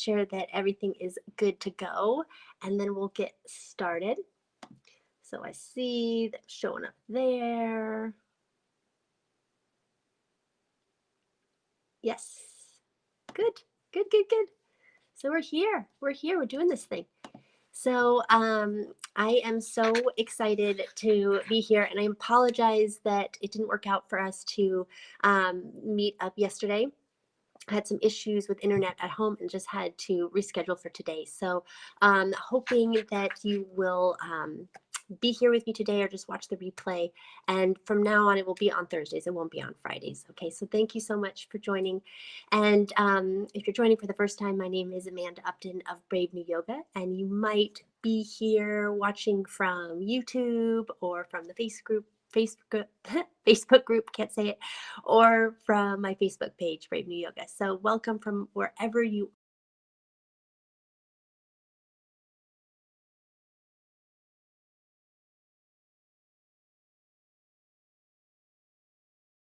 sure that everything is good to go, and then we'll get started. So I see them showing up there. Yes. Good, good, good, good. So we're here. We're doing this thing. So I am so excited to be here, and I apologize that it didn't work out for us to meet up yesterday. I had some issues with internet at home and just had to reschedule for today. So hoping that you will be here with me today or just watch the replay. And from now on, it will be on Thursdays. It won't be on Fridays. Okay, so thank you so much for joining. And if you're joining for the first time, my name is Amanda Upton of Brave New Yoga, and you might be here watching from YouTube or from the Facebook group, can't say it, or from my Facebook page, Brave New Yoga. So welcome from wherever you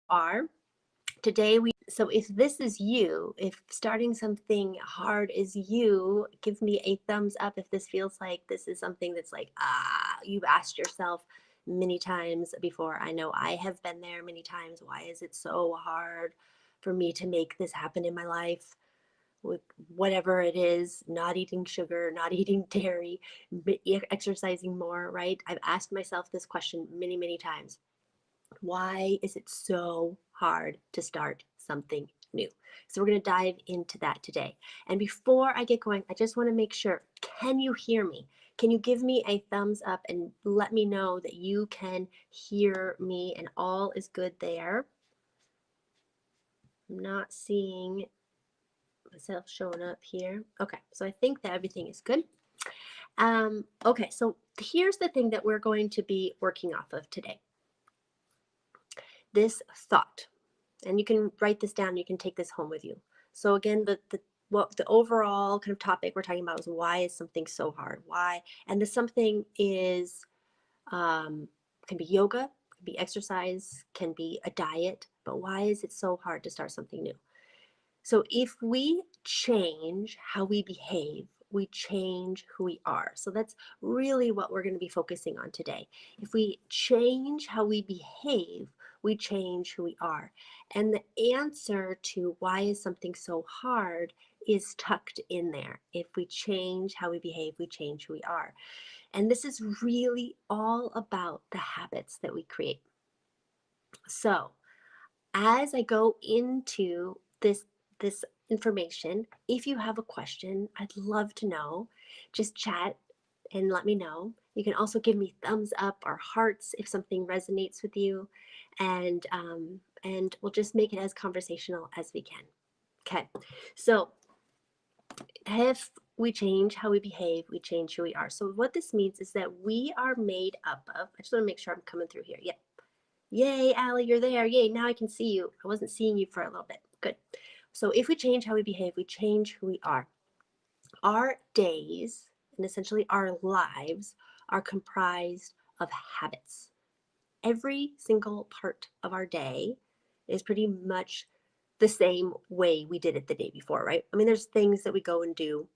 are. Today so if this is you, if starting something hard is you, give me a thumbs up if this feels like this is something that's like, you've asked yourself many times before. I know I have been there many times. Why is it so hard for me to make this happen in my life? With whatever it is, not eating sugar, not eating dairy, exercising more, right? I've asked myself this question many, many times. Why is it so hard to start something new? So we're going to dive into that today. And before I get going, I just want to make sure, can you hear me? Can you give me a thumbs up and let me know that you can hear me and all is good there? I'm not seeing myself showing up here. Okay, so I think that everything is good. Okay, so here's the thing that we're going to be working off of today. This thought, and you can write this down, you can take this home with you. So again, the overall kind of topic we're talking about is, why is something so hard? Why? And the something is can be yoga, can be exercise, can be a diet, but why is it so hard to start something new? So if we change how we behave, we change who we are. So that's really what we're going to be focusing on today. If we change how we behave, we change who we are. And the answer to why is something so hard is tucked in there. If we change how we behave, we change who we are. And this is really all about the habits that we create. So as I go into this information, if you have a question, I'd love to know. Just chat and let me know. You can also give me thumbs up or hearts if something resonates with you, and we'll just make it as conversational as we can. Okay, so if we change how we behave, we change who we are. So what this means is that we are made up of, I just want to make sure I'm coming through here. Yeah. Yay, Allie, you're there. Yay, now I can see you. I wasn't seeing you for a little bit. Good. So if we change how we behave, we change who we are. Our days, and essentially our lives, are comprised of habits. Every single part of our day is pretty much the same way we did it the day before, right? I mean, there's things that we go and do,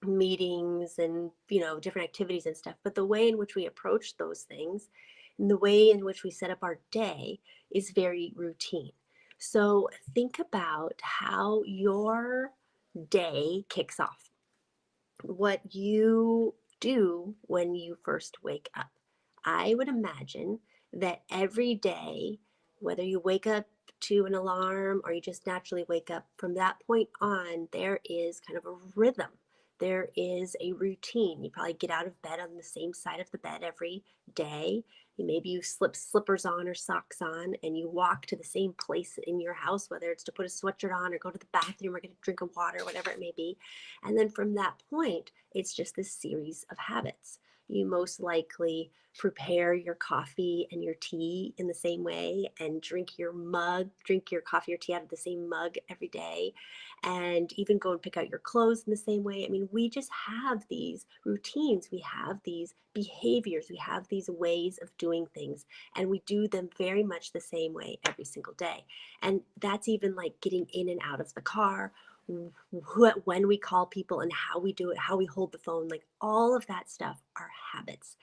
meetings and different activities and stuff, but the way in which we approach those things and the way in which we set up our day is very routine. So think about how your day kicks off, what you do when you first wake up. I would imagine that every day, whether you wake up to an alarm or you just naturally wake up, from that point on, there is kind of a rhythm. There is a routine. You probably get out of bed on the same side of the bed every day. Maybe you slip slippers on or socks on and you walk to the same place in your house, whether it's to put a sweatshirt on or go to the bathroom or get a drink of water, whatever it may be. And then from that point, it's just this series of habits. You most likely prepare your coffee and your tea in the same way and drink your coffee or tea out of the same mug every day, and even go and pick out your clothes in the same way. I mean, we just have these routines, we have these behaviors, we have these ways of doing things, and we do them very much the same way every single day. And that's even like getting in and out of the car, when we call people and how we do it, how we hold the phone, like all of that stuff are habits.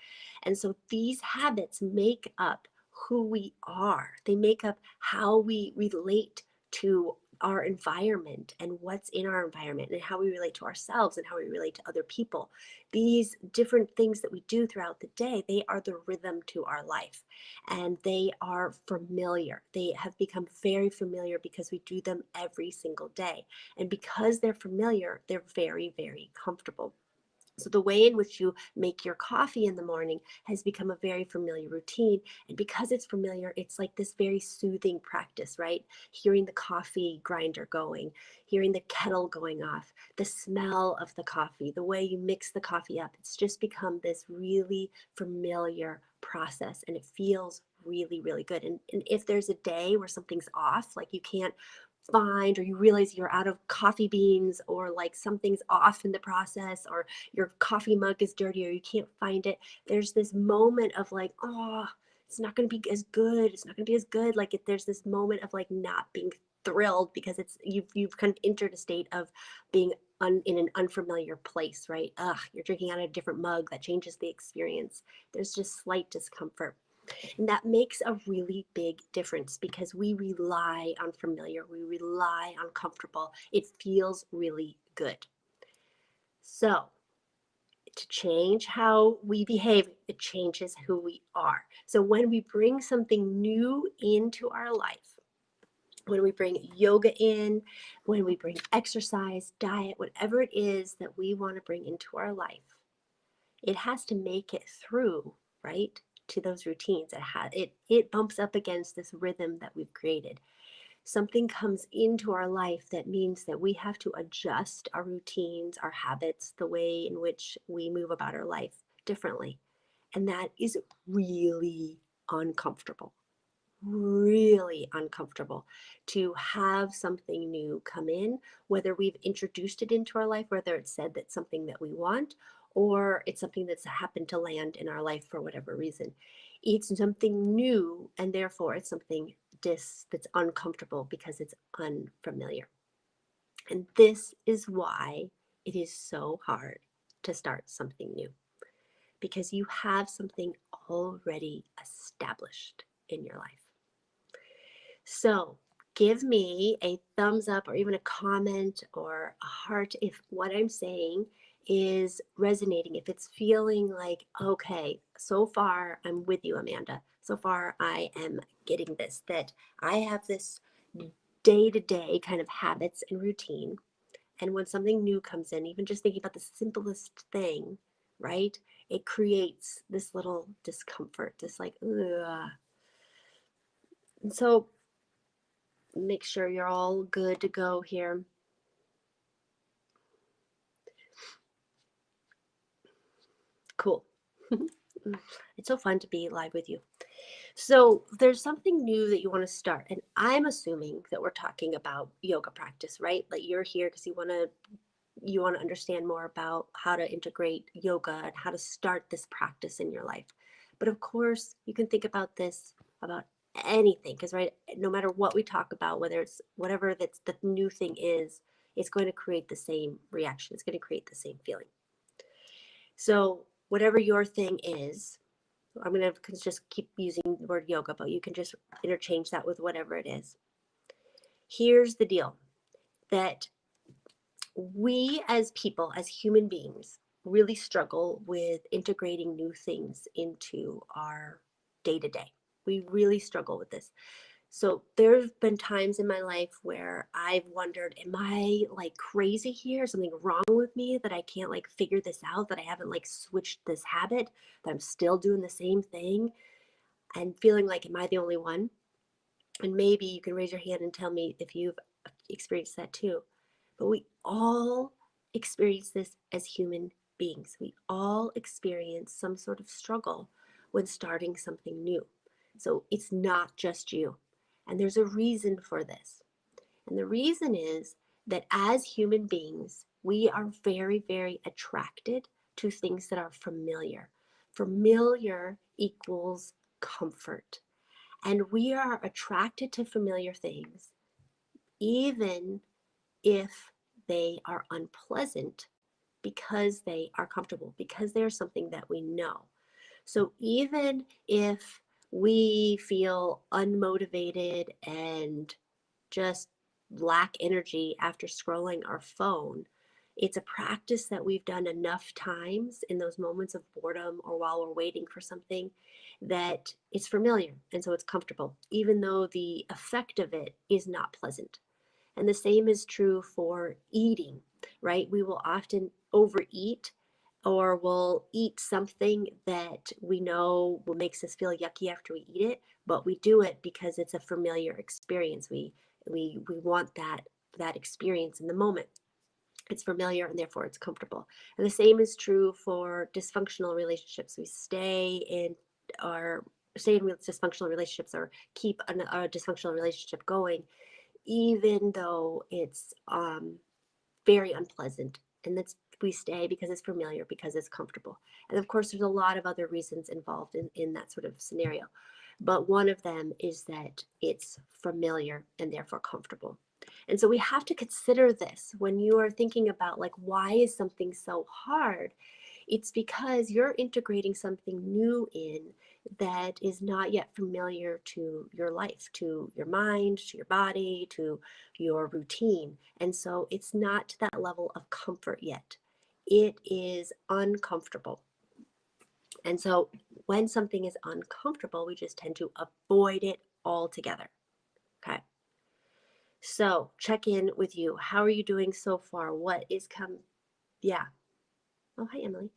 And so these habits make up who we are. They make up how we relate to our environment and what's in our environment and how we relate to ourselves and how we relate to other people. These different things that we do throughout the day, they are the rhythm to our life, and they are familiar. They have become very familiar because we do them every single day. And because they're familiar, they're very, very comfortable. So the way in which you make your coffee in the morning has become a very familiar routine. And because it's familiar, it's like this very soothing practice, right? Hearing the coffee grinder going, hearing the kettle going off, the smell of the coffee, the way you mix the coffee up. It's just become this really familiar process, and it feels really, really good. And if there's a day where something's off, like you can't find, or you realize you're out of coffee beans, or like something's off in the process, or your coffee mug is dirty, or you can't find it, there's this moment of like, oh, it's not going to be as good, it's not going to be as good. Like there's this moment of like not being thrilled because it's you've kind of entered a state of being in an unfamiliar place, right? You're drinking out of a different mug, that changes the experience. There's just slight discomfort. And that makes a really big difference because we rely on familiar, we rely on comfortable. It feels really good. So, to change how we behave, it changes who we are. So, when we bring something new into our life, when we bring yoga in, when we bring exercise, diet, whatever it is that we want to bring into our life, it has to make it through, right, to those routines. It bumps up against this rhythm that we've created. Something comes into our life that means that we have to adjust our routines, our habits, the way in which we move about our life differently. And that is really uncomfortable, really uncomfortable to have something new come in, whether we've introduced it into our life, whether it's said that's something that we want, or it's something that's happened to land in our life for whatever reason. It's something new, and therefore it's something that's uncomfortable because it's unfamiliar. And this is why it is so hard to start something new, because you have something already established in your life. So give me a thumbs up or even a comment or a heart if what I'm saying is resonating, if it's feeling like, okay, so far I'm with you, Amanda. So far I am getting this, that I have this day to day kind of habits and routine. And when something new comes in, even just thinking about the simplest thing, right? It creates this little discomfort, this like, ugh. And so make sure you're all good to go here. Cool. It's so fun to be live with you. So there's something new that you want to start, and I'm assuming that we're talking about yoga practice, right? Like you're here because you want to understand more about how to integrate yoga and how to start this practice in your life. But of course, you can think about this about anything, because right, no matter what we talk about, whether it's whatever that's the new thing is, it's going to create the same reaction. It's going to create the same feeling. So whatever your thing is, I'm going to just keep using the word yoga, but you can just interchange that with whatever it is. Here's the deal, that we as people, as human beings, really struggle with integrating new things into our day to day. We really struggle with this. So there's been times in my life where I've wondered, am I like crazy here? Something wrong with me that I can't like figure this out, that I haven't like switched this habit, that I'm still doing the same thing, and feeling like, am I the only one? And maybe you can raise your hand and tell me if you've experienced that too. But we all experience this as human beings. We all experience some sort of struggle when starting something new. So it's not just you. And there's a reason for this. And the reason is that as human beings, we are very, very attracted to things that are familiar. Familiar equals comfort. And we are attracted to familiar things, even if they are unpleasant because they are comfortable, because they're something that we know. So even if we feel unmotivated and just lack energy after scrolling our phone, it's a practice that we've done enough times in those moments of boredom or while we're waiting for something that it's familiar. And so it's comfortable, even though the effect of it is not pleasant. And the same is true for eating, right? We will often overeat or we'll eat something that we know will makes us feel yucky after we eat it, but we do it because it's a familiar experience. We want that experience in the moment. It's familiar and therefore it's comfortable. And the same is true for dysfunctional relationships. We stay in dysfunctional relationships or keep a dysfunctional relationship going even though it's very unpleasant. And that's we stay because it's familiar, because it's comfortable. And of course, there's a lot of other reasons involved in that sort of scenario. But one of them is that it's familiar and therefore comfortable. And so we have to consider this when you are thinking about, like, why is something so hard? It's because you're integrating something new in that is not yet familiar to your life, to your mind, to your body, to your routine. And so it's not to that level of comfort yet. It is uncomfortable. And so when something is uncomfortable, we just tend to avoid it altogether. Okay. So check in with you. How are you doing so far? What is Yeah. Oh, hi, Emily.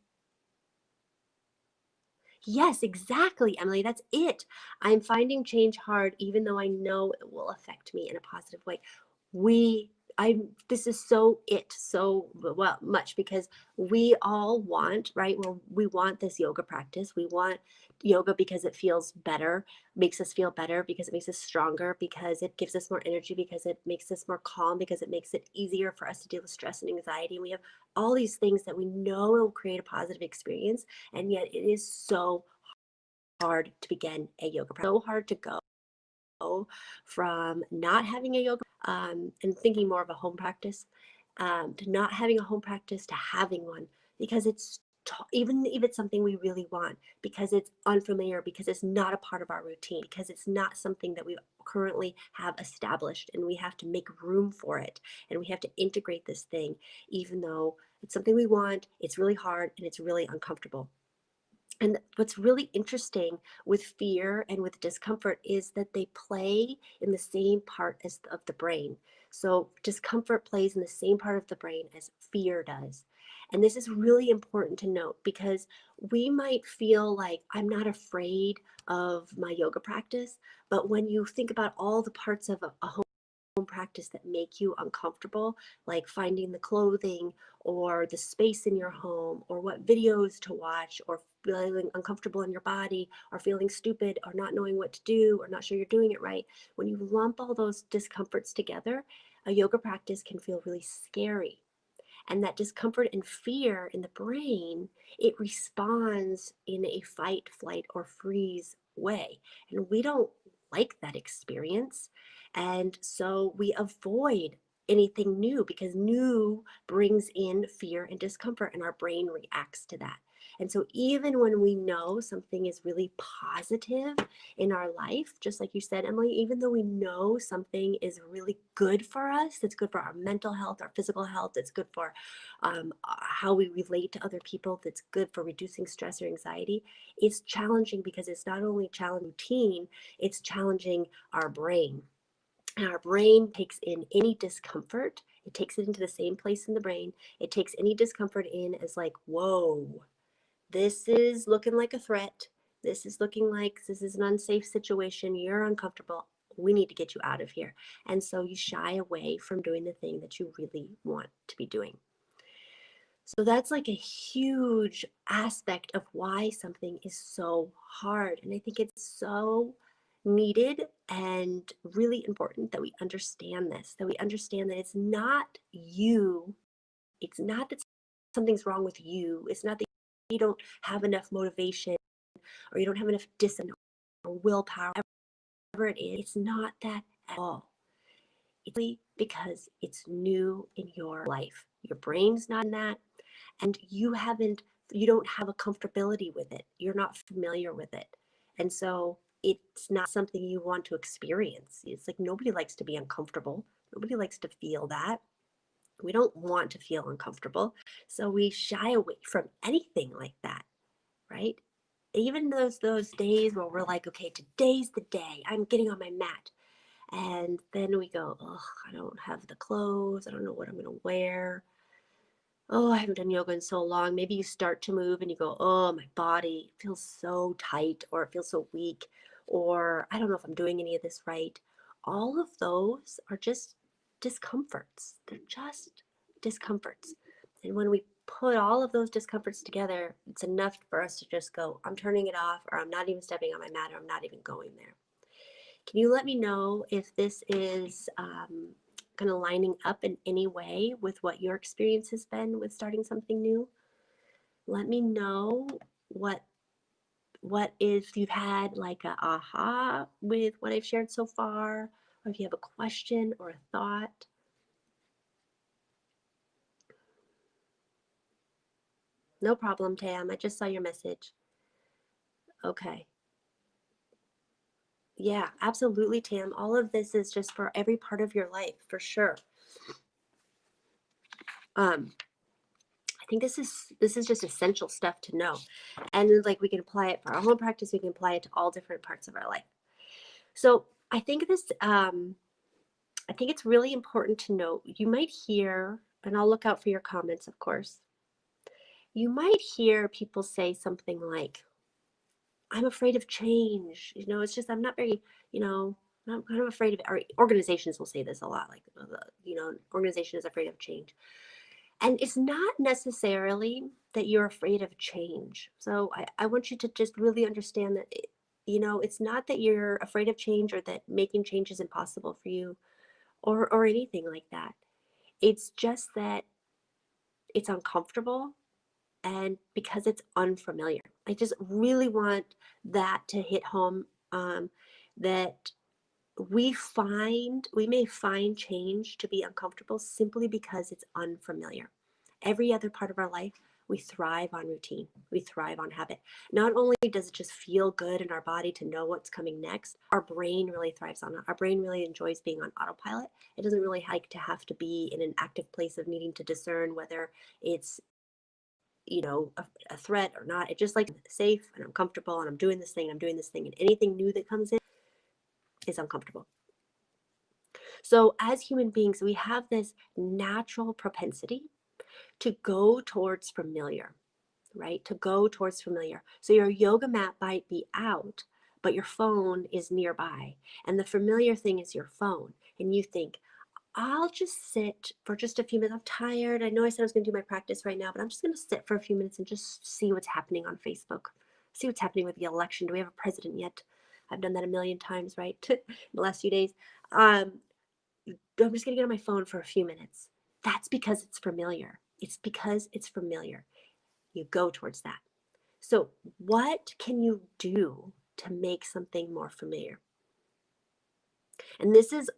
Yes, exactly, Emily. That's it. I'm finding change hard, even though I know it will affect me in a positive way. We, this is so well much because we all want, right? Well, we want this yoga practice. We want yoga because it feels better, makes us feel better, because it makes us stronger, because it gives us more energy, because it makes us more calm, because it makes it easier for us to deal with stress and anxiety. And we have all these things that we know will create a positive experience, and yet it is so hard to begin a yoga practice. So hard to go from not having a yoga and thinking more of a home practice to not having a home practice to having one, because even if it's something we really want, because it's unfamiliar, because it's not a part of our routine, because it's not something that we currently have established, and we have to make room for it, and we have to integrate this thing, even though it's something we want. It's really hard and it's really uncomfortable. And what's really interesting with fear and with discomfort is that they play in the same part of the brain. So discomfort plays in the same part of the brain as fear does. And this is really important to note, because we might feel like, I'm not afraid of my yoga practice, but when you think about all the parts of a home practice that make you uncomfortable, like finding the clothing or the space in your home, or what videos to watch, or feeling uncomfortable in your body, or feeling stupid, or not knowing what to do, or not sure you're doing it right. When you lump all those discomforts together, a yoga practice can feel really scary. And that discomfort and fear in the brain, it responds in a fight, flight, or freeze way. And we don't like that experience. And so we avoid anything new, because new brings in fear and discomfort, and our brain reacts to that. And so even when we know something is really positive in our life, just like you said, Emily, even though we know something is really good for us, it's good for our mental health, our physical health, it's good for how we relate to other people, that's good for reducing stress or anxiety, it's challenging, because it's not only challenging routine, it's challenging our brain. And our brain takes in any discomfort, it takes it into the same place in the brain. It takes any discomfort in as like, whoa, this is looking like a threat. This is looking like this is an unsafe situation. You're uncomfortable. We need to get you out of here. And so you shy away from doing the thing that you really want to be doing. So that's like a huge aspect of why something is so hard. And I think it's so needed and really important that we understand this, that we understand that it's not you. It's not that something's wrong with you. It's not that you don't have enough motivation, or you don't have enough discipline or willpower, whatever it is. It's not that at all. It's really because it's new in your life. Your brain's not in that, and you don't have a comfortability with it. You're not familiar with it. And so it's not something you want to experience. It's like nobody likes to be uncomfortable. Nobody likes to feel that. We don't want to feel uncomfortable. So we shy away from anything like that, right? Even those days where we're like, okay, today's the day. I'm getting on my mat. And then we go, oh, I don't have the clothes. I don't know what I'm going to wear. Oh, I haven't done yoga in so long. Maybe you start to move and you go, oh, my body feels so tight, or it feels so weak, or I don't know if I'm doing any of this right. All of those are just discomforts. They're just discomforts. And when we put all of those discomforts together, it's enough for us to just go, I'm turning it off, or I'm not even stepping on my mat, or I'm not even going there. Can you let me know if this is kind of lining up in any way with what your experience has been with starting something new? Let me know what if you've had like a aha with what I've shared so far, or if you have a question or a thought. No problem, Tam. I just saw your message. Okay. Yeah, absolutely, Tam. All of this is just for every part of your life, for sure. I think this is just essential stuff to know. And like we can apply it for our home practice, we can apply it to all different parts of our life. So I think I think it's really important to note, you might hear, and I'll look out for your comments, of course. You might hear people say something like, I'm afraid of change. It's just, I'm not very, I'm kind of afraid of it. Or organizations will say this a lot, like, organization is afraid of change. And it's not necessarily that you're afraid of change. So I want you to just really understand that, it's not that you're afraid of change or that making change is impossible for you, or anything like that. It's just that it's uncomfortable, and because it's unfamiliar. I just really want that to hit home, that we may find change to be uncomfortable simply because it's unfamiliar. Every other part of our life, we thrive on routine. We thrive on habit. Not only does it just feel good in our body to know what's coming next, our brain really thrives on it. Our brain really enjoys being on autopilot. It doesn't really like to have to be in an active place of needing to discern whether it's a threat or not. It just like safe, and I'm comfortable, and I'm doing this thing, and I'm doing this thing, and anything new that comes in is uncomfortable. So as human beings, we have this natural propensity to go towards familiar, right? To go towards familiar. So your yoga mat might be out, but your phone is nearby. And the familiar thing is your phone. And you think, I'll just sit for just a few minutes. I'm tired. I know I said I was going to do my practice right now, but I'm just going to sit for a few minutes and just see what's happening on Facebook. See what's happening with the election. Do we have a president yet? I've done that a million times, right? In the last few days. I'm just going to get on my phone for a few minutes. That's because it's familiar. It's because it's familiar. You go towards that. So, what can you do to make something more familiar? And this is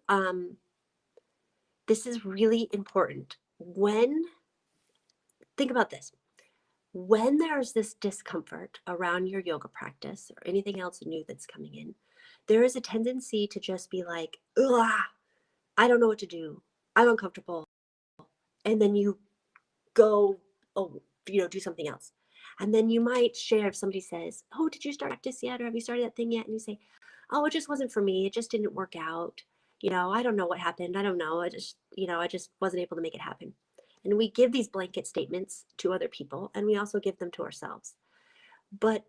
really important. Think about this. When there's this discomfort around your yoga practice or anything else new that's coming in, there is a tendency to just be like, ugh, I don't know what to do. I'm uncomfortable. And then you go, oh, do something else. And then you might share, if somebody says, oh, did you start practice yet? Or have you started that thing yet? And you say, oh, it just wasn't for me. It just didn't work out. I don't know what happened. I don't know. I just wasn't able to make it happen. And we give these blanket statements to other people, and we also give them to ourselves. But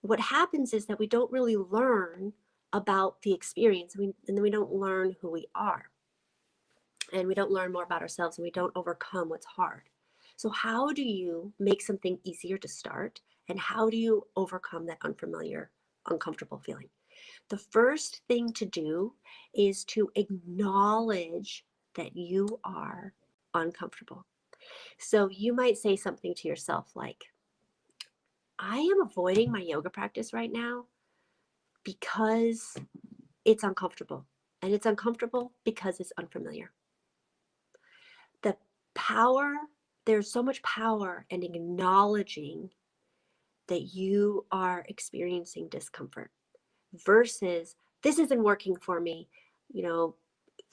what happens is that we don't really learn about the experience, and then we don't learn who we are. And we don't learn more about ourselves, and we don't overcome what's hard. So how do you make something easier to start? And how do you overcome that unfamiliar, uncomfortable feeling? The first thing to do is to acknowledge that you are uncomfortable. So you might say something to yourself like, I am avoiding my yoga practice right now because it's uncomfortable. And it's uncomfortable because it's unfamiliar. Power, there's so much power in acknowledging that you are experiencing discomfort versus this isn't working for me. You know,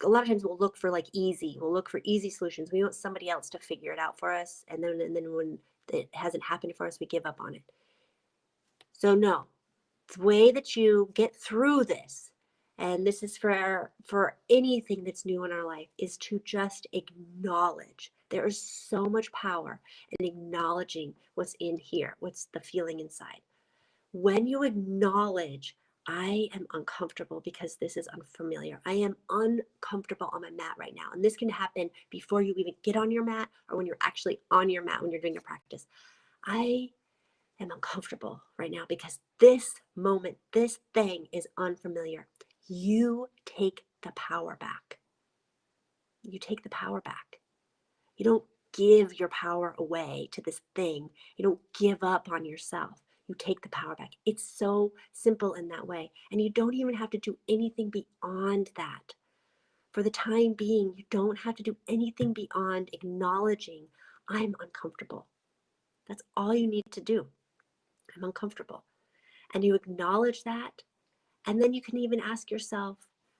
a lot of times we'll look for easy solutions. We want somebody else to figure it out for us. And then when it hasn't happened for us, we give up on it. So no, the way that you get through this, and this is for anything that's new in our life, is to just acknowledge. There is so much power in acknowledging what's in here, what's the feeling inside. When you acknowledge, I am uncomfortable because this is unfamiliar. I am uncomfortable on my mat right now. And this can happen before you even get on your mat or when you're actually on your mat when you're doing your practice. I am uncomfortable right now because this moment, this thing is unfamiliar. You take the power back. You take the power back. You don't give your power away to this thing. You don't give up on yourself. You take the power back. It's so simple in that way. And you don't even have to do anything beyond that. For the time being, you don't have to do anything beyond acknowledging, I'm uncomfortable. That's all you need to do. I'm uncomfortable. And you acknowledge that. And then you can even ask yourself,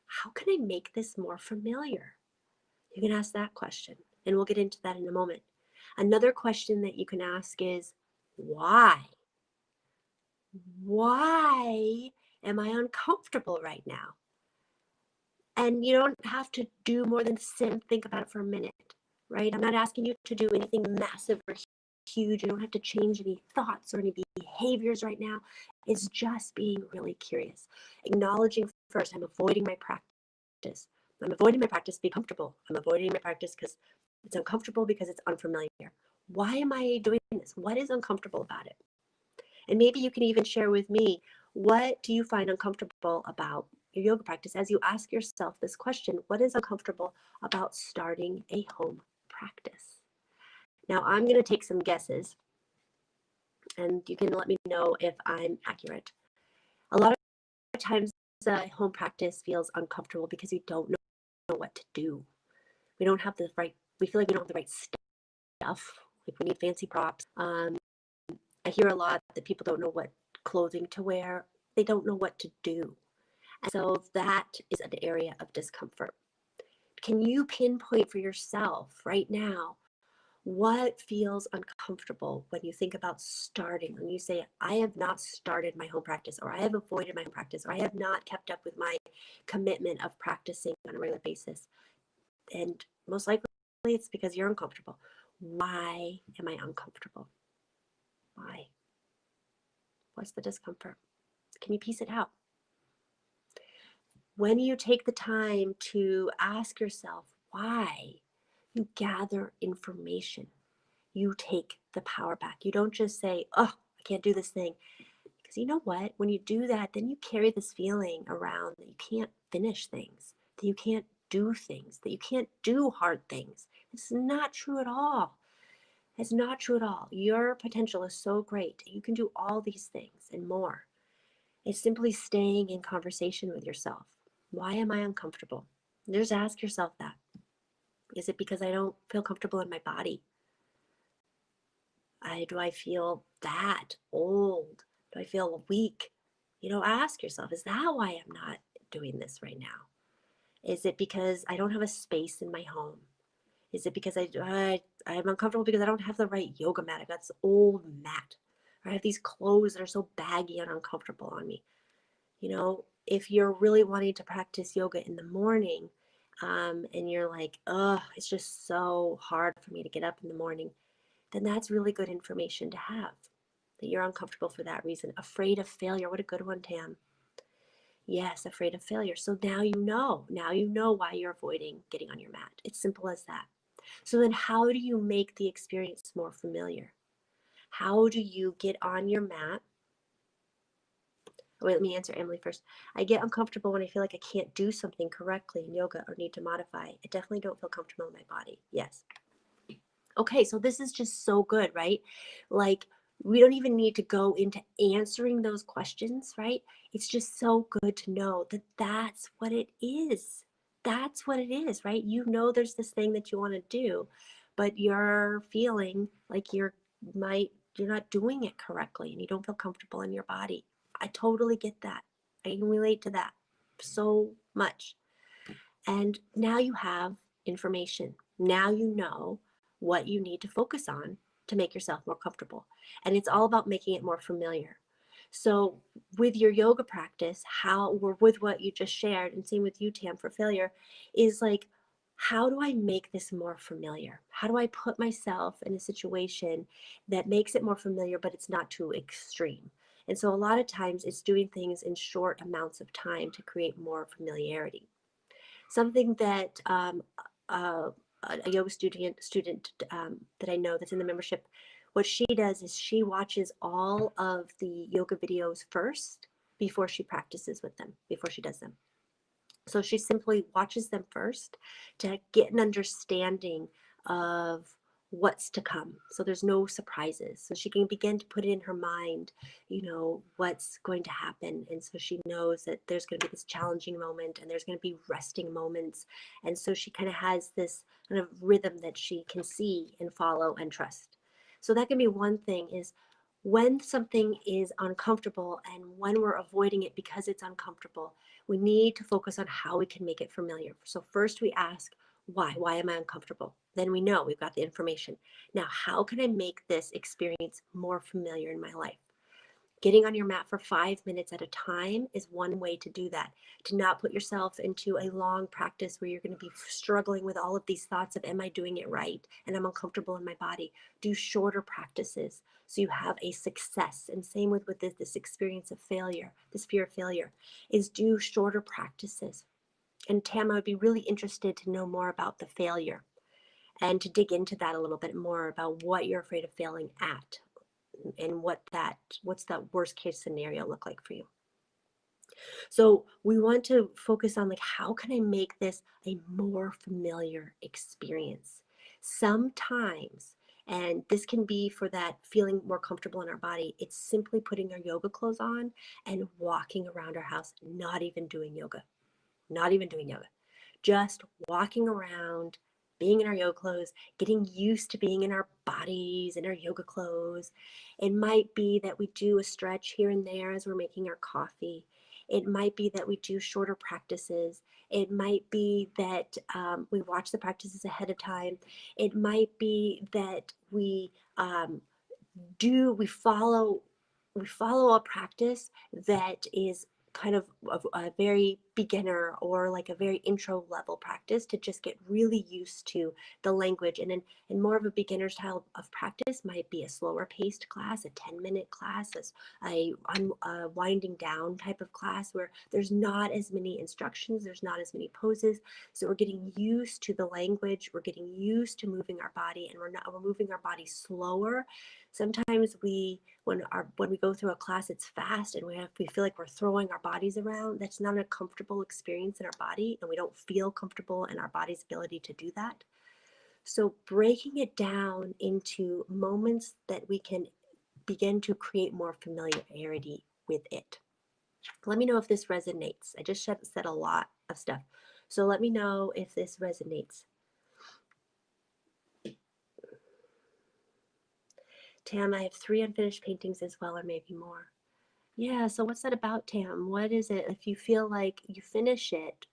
how can I make this more familiar? You can ask that question, and we'll get into that in a moment. Another question that you can ask is, why? Why am I uncomfortable right now? And you don't have to do more than sit and think about it for a minute, right? I'm not asking you to do anything massive or huge. You don't have to change any thoughts or any behaviors right now. It's just being really curious. Acknowledging first, I'm avoiding my practice. I'm avoiding my practice to be comfortable. I'm avoiding my practice because it's uncomfortable, because it's unfamiliar. Why am I doing this? What is uncomfortable about it? And maybe you can even share with me, what do you find uncomfortable about your yoga practice? As you ask yourself this question, what is uncomfortable about starting a home practice? Now, I'm going to take some guesses, and you can let me know if I'm accurate. A lot of times, home practice feels uncomfortable because you don't know what to do. We don't have the right, we feel like we don't have the right stuff. Like we need fancy props. I hear a lot that people don't know what clothing to wear. They don't know what to do. And so that is an area of discomfort. Can you pinpoint for yourself right now what feels uncomfortable when you think about starting? When you say, I have not started my home practice, or I have avoided my home practice, or I have not kept up with my commitment of practicing on a regular basis. And most likely it's because you're uncomfortable. Why am I uncomfortable? Why? What's the discomfort? Can you piece it out? When you take the time to ask yourself why, you gather information. You take the power back. You don't just say, oh, I can't do this thing. Because you know what? When you do that, then you carry this feeling around that you can't finish things, that you can't do things, that you can't do hard things. It's not true at all. It's not true at all. Your potential is so great. You can do all these things and more. It's simply staying in conversation with yourself. Why am I uncomfortable? Just ask yourself that. Is it because I don't feel comfortable in my body? Do I feel that old? Do I feel weak? Ask yourself, is that why I'm not doing this right now? Is it because I don't have a space in my home? Is it because I'm uncomfortable because I don't have the right yoga mat? I've got this old mat. Or I have these clothes that are so baggy and uncomfortable on me. If you're really wanting to practice yoga in the morning, and you're like, oh, it's just so hard for me to get up in the morning, then that's really good information to have, that you're uncomfortable for that reason. Afraid of failure. What a good one, Tam. Yes, afraid of failure. So now you know. Now you know why you're avoiding getting on your mat. It's simple as that. So then how do you make the experience more familiar? How do you get on your mat? Wait, let me answer Emily first. I get uncomfortable when I feel like I can't do something correctly in yoga or need to modify. I definitely don't feel comfortable in my body. Yes. Okay, so this is just so good, right? Like, we don't even need to go into answering those questions, right? It's just so good to know that that's what it is. That's what it is, right? There's this thing that you want to do, but you're feeling like you're not doing it correctly and you don't feel comfortable in your body. I totally get that. I can relate to that so much. And now you have information. Now you know what you need to focus on to make yourself more comfortable. And it's all about making it more familiar. So, with your yoga practice, how, or with what you just shared, and same with you, Tam, for failure, is like, how do I make this more familiar? How do I put myself in a situation that makes it more familiar, but it's not too extreme? And so, a lot of times, it's doing things in short amounts of time to create more familiarity. Something that a yoga student that I know that's in the membership, what she does is she watches all of the yoga videos first before she practices with them, before she does them. So she simply watches them first to get an understanding of what's to come. So there's no surprises. So she can begin to put it in her mind, what's going to happen. And so she knows that there's going to be this challenging moment and there's going to be resting moments. And so she kind of has this kind of rhythm that she can see and follow and trust. So that can be one thing, is when something is uncomfortable and when we're avoiding it because it's uncomfortable, we need to focus on how we can make it familiar. So first we ask, why? Why am I uncomfortable? Then we know we've got the information. Now, how can I make this experience more familiar in my life? Getting on your mat for 5 minutes at a time is one way to do that. To not put yourself into a long practice where you're going to be struggling with all of these thoughts of, am I doing it right? And I'm uncomfortable in my body. Do shorter practices so you have a success. And same with this experience of failure, this fear of failure, is do shorter practices. And Tam, I would be really interested to know more about the failure and to dig into that a little bit more about what you're afraid of failing at and what's that worst case scenario look like for you. So we want to focus on, like, how can I make this a more familiar experience? Sometimes, and this can be for that feeling more comfortable in our body, it's simply putting our yoga clothes on and walking around our house, not even doing yoga, just walking around, being in our yoga clothes, getting used to being in our bodies, in our yoga clothes. It might be that we do a stretch here and there as we're making our coffee. It might be that we do shorter practices. It might be that we watch the practices ahead of time. It might be that we follow a practice that is kind of a very beginner or like a very intro level practice to just get really used to the language. And more of a beginner style of practice might be a slower paced class, a 10-minute class, a winding down type of class where there's not as many instructions, there's not as many poses. So we're getting used to the language, we're getting used to moving our body, and we're moving our body slower. Sometimes when we go through a class, it's fast and we feel like we're throwing our bodies around. That's not a comfortable experience in our body, and we don't feel comfortable in our body's ability to do that. So breaking it down into moments that we can begin to create more familiarity with it. Let me know if this resonates. I just said a lot of stuff. So let me know if this resonates. Tam, I have 3 unfinished paintings as well, or maybe more. Yeah, so what's that about, Tam? What is it? If you feel like you finish it,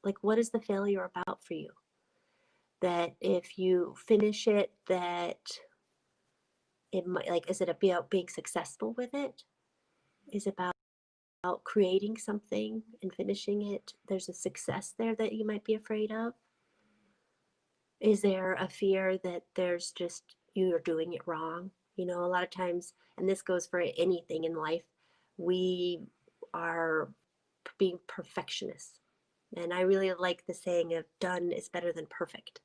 like, what is the failure about for you? That if you finish it, that it might, like, is it about being successful with it? Is it about creating something and finishing it? There's a success there that you might be afraid of? Is there a fear that there's just you're doing it wrong? A lot of times, and this goes for anything in life, we are being perfectionists. And I really like the saying of done is better than perfect.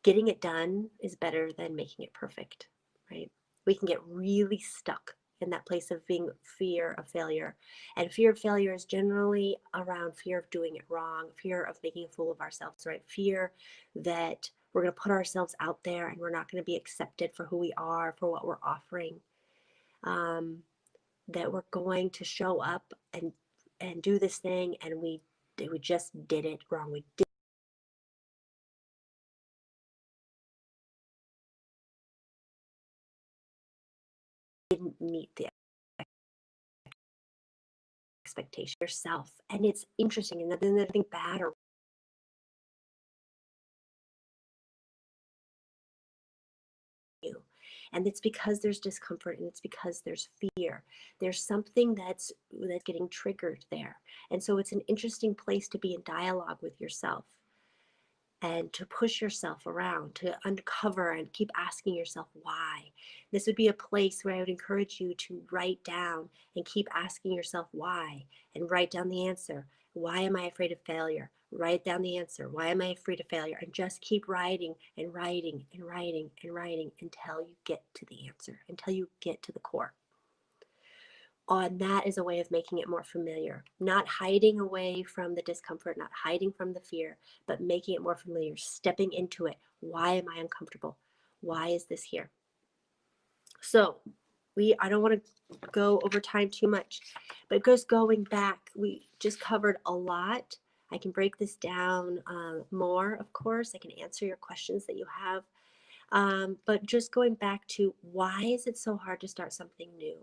Getting it done is better than making it perfect, right? We can get really stuck in that place of being fear of failure. And fear of failure is generally around fear of doing it wrong, fear of making a fool of ourselves, right? Fear that we're going to put ourselves out there and we're not going to be accepted for who we are, for what we're offering. That we're going to show up and do this thing and we just did it wrong. We meet the expectation yourself. And it's interesting, and nothing bad or you. And it's because there's discomfort, and it's because there's fear. There's something that's getting triggered there. And so it's an interesting place to be in dialogue with yourself and to push yourself around, to uncover and keep asking yourself why. This would be a place where I would encourage you to write down and keep asking yourself why, and write down the answer. Why am I afraid of failure? Write down the answer. Why am I afraid of failure? And just keep writing and writing and writing and writing until you get to the answer, until you get to the core. And that is a way of making it more familiar, not hiding away from the discomfort, not hiding from the fear, but making it more familiar, stepping into it. Why am I uncomfortable? Why is this here? So I don't want to go over time too much, but just going back, we just covered a lot. I can break this down more, of course. I can answer your questions that you have. But just going back to, why is it so hard to start something new?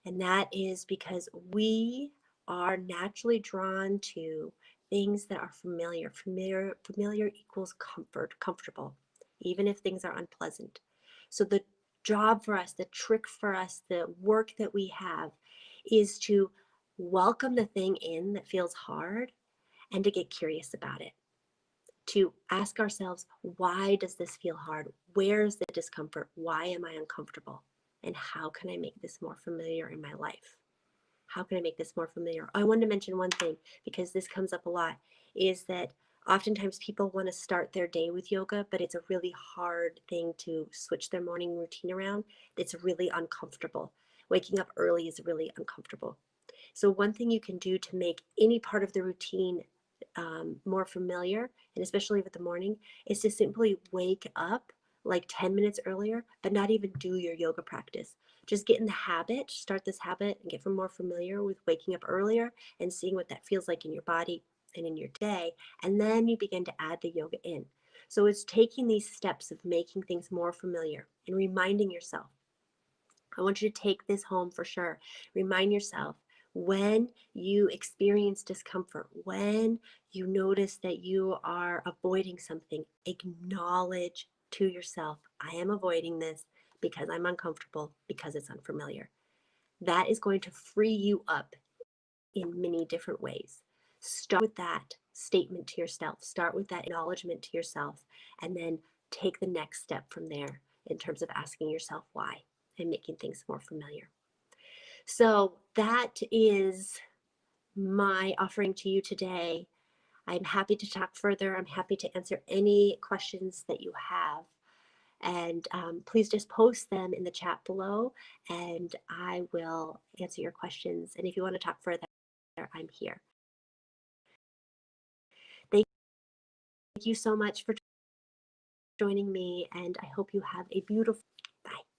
And that is because we are naturally drawn to things that are familiar. Familiar equals comfort, comfortable, even if things are unpleasant. So the job for us, the trick for us, the work that we have is to welcome the thing in that feels hard and to get curious about it. To ask ourselves, why does this feel hard? Where is the discomfort? Why am I uncomfortable? And how can I make this more familiar in my life? How can I make this more familiar? I wanted to mention one thing, because this comes up a lot, is that oftentimes people want to start their day with yoga, but it's a really hard thing to switch their morning routine around. It's really uncomfortable. Waking up early is really uncomfortable. So one thing you can do to make any part of the routine more familiar, and especially with the morning, is to simply wake up like 10 minutes earlier, but not even do your yoga practice. Just get in the habit, start this habit, and get more familiar with waking up earlier and seeing what that feels like in your body and in your day. And then you begin to add the yoga in. So it's taking these steps of making things more familiar and reminding yourself. I want you to take this home for sure. Remind yourself, when you experience discomfort, when you notice that you are avoiding something, acknowledge to yourself, I am avoiding this because I'm uncomfortable, because it's unfamiliar. That is going to free you up in many different ways. Start with that statement to yourself, start with that acknowledgement to yourself, and then take the next step from there in terms of asking yourself why and making things more familiar. So that is my offering to you today. I'm happy to talk further. I'm happy to answer any questions that you have. And please just post them in the chat below, and I will answer your questions. And if you want to talk further, I'm here. Thank you so much for joining me, and I hope you have a beautiful